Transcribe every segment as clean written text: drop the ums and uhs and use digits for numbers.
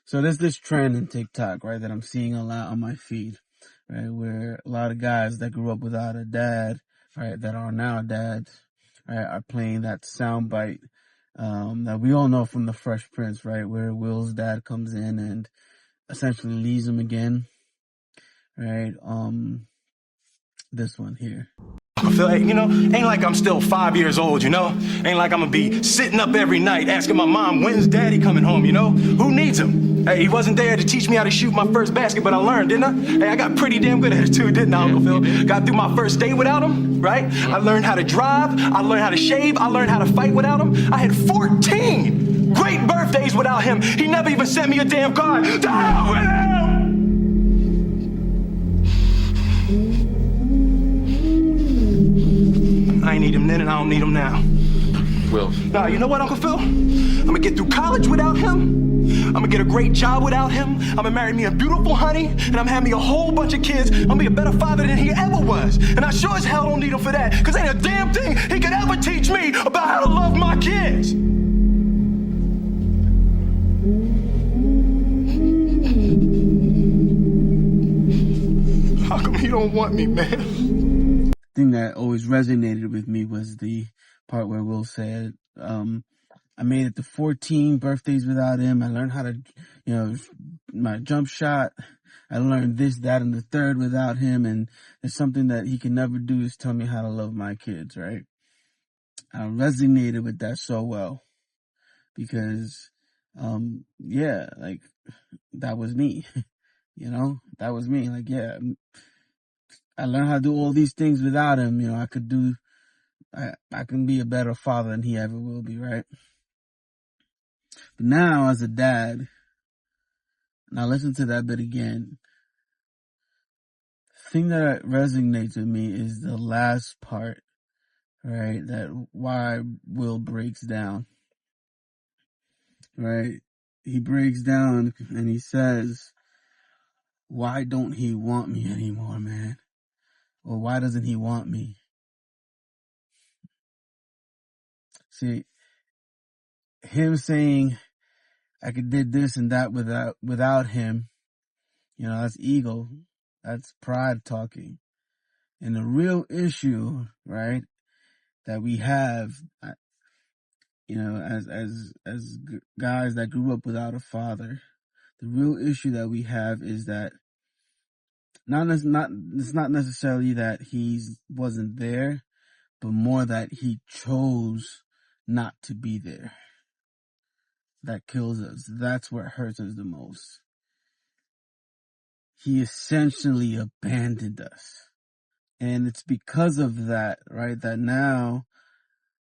So there's this trend in TikTok, right, that I'm seeing a lot on my feed, right, where a lot of guys that grew up without a dad, right, that are now dads, right, are playing that soundbite that we all know from the Fresh Prince, right, where Will's dad comes in and essentially leaves him again, right? This one here. I feel like, ain't like I'm still 5 years old, Ain't like I'm gonna be sitting up every night asking my mom, when's daddy coming home, Who needs him? Hey, he wasn't there to teach me how to shoot my first basket, but I learned, didn't I? Hey, I got pretty damn good at it too, didn't I, Uncle Phil? Got through my first day without him, right? I learned how to drive, I learned how to shave, I learned how to fight without him. I had 14 great birthdays without him. He never even sent me a damn card. To hell with him! I ain't need him then and I don't need him now. Will. Nah, you know what, Uncle Phil? I'm gonna get through college without him. I'm gonna get a great job without him. I'm gonna marry me a beautiful honey, and I'm having me a whole bunch of kids. I'm gonna be a better father than he ever was. And I sure as hell don't need him for that, because ain't a damn thing he could ever teach me about how to love my kids. How come he don't want me, man? Thing that always resonated with me was the part where Will said, I made it to 14 birthdays without him. I learned how to, my jump shot. I learned this, that, and the third without him. And it's something that he can never do is tell me how to love my kids, right? I resonated with that so well because, like that was me, that was me. Like, yeah, I learned how to do all these things without him. I can be a better father than he ever will be, right? But now as a dad, now listen to that bit again. The thing that resonates with me is the last part, right? That why Will breaks down, right? He breaks down and he says, why don't he want me anymore, man? Or why doesn't he want me? See, him saying I could did this and that without him, that's ego. That's pride talking. And the real issue, right, that we have, as guys that grew up without a father, the real issue that we have is that it's not necessarily that he wasn't there, but more that he chose not to be there. That kills us. That's what hurts us the most. He essentially abandoned us. And it's because of that, right, that now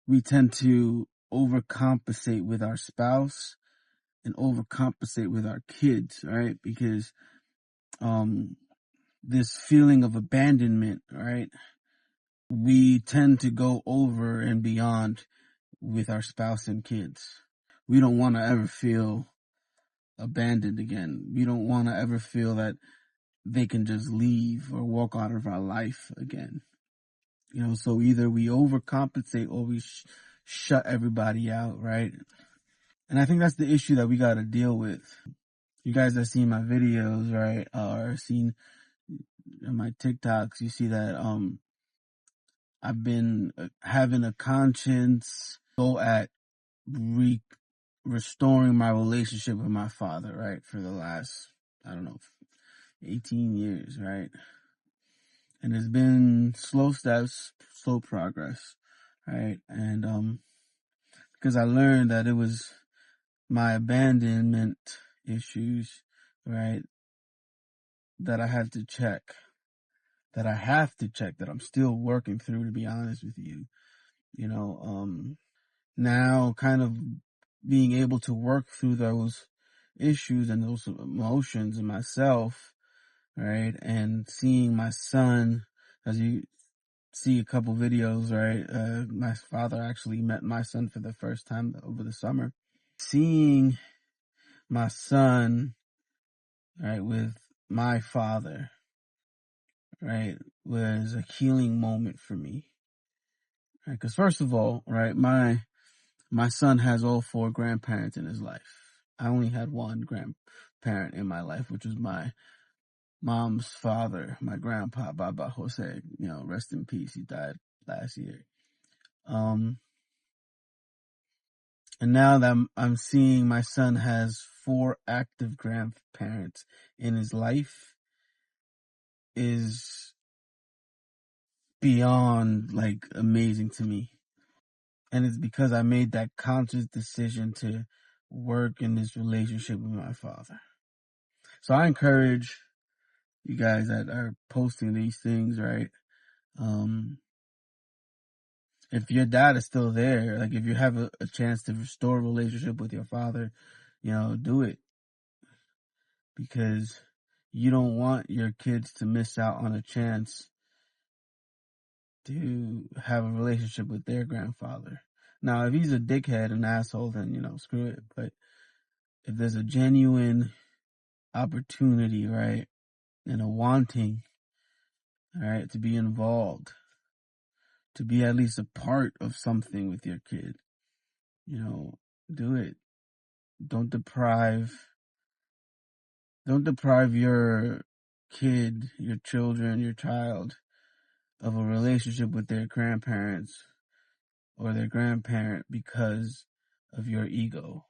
we tend to overcompensate with our spouse and overcompensate with our kids, right? Because this feeling of abandonment, right, we tend to go over and beyond with our spouse and kids. We don't want to ever feel abandoned again. We don't want to ever feel that they can just leave or walk out of our life again. So either we overcompensate or we shut everybody out, right? And I think that's the issue that we got to deal with. You guys that seen my videos, right, or seen my TikToks, you see that I've been having a conscience go at restoring my relationship with my father, right, for the last, 18 years, right? And it's been slow steps, slow progress, right? And because I learned that it was my abandonment issues, right, that I had to check, that I'm still working through, to be honest with you. Now kind of being able to work through those issues and those emotions in myself, right, and seeing my son, as you see a couple videos, right, my father actually met my son for the first time over the summer. Seeing my son, right, with my father, right, was a healing moment for me. Right? Because first of all, right, my son has all 4 grandparents in his life. I only had one grandparent in my life, which was my mom's father, my grandpa, Baba Jose. Rest in peace. He died last year. And now that I'm seeing my son has 4 active grandparents in his life is beyond amazing to me. And it's because I made that conscious decision to work in this relationship with my father. So I encourage you guys that are posting these things, right? If your dad is still there, if you have a chance to restore a relationship with your father, do it. Because you don't want your kids to miss out on a chance to have a relationship with their grandfather. Now, if he's a dickhead, an asshole, then, screw it. But if there's a genuine opportunity, right, and a wanting, all right, to be involved, to be at least a part of something with your kid, do it. Don't deprive your kid, your children, your child of a relationship with their grandparents or their grandparent because of your ego.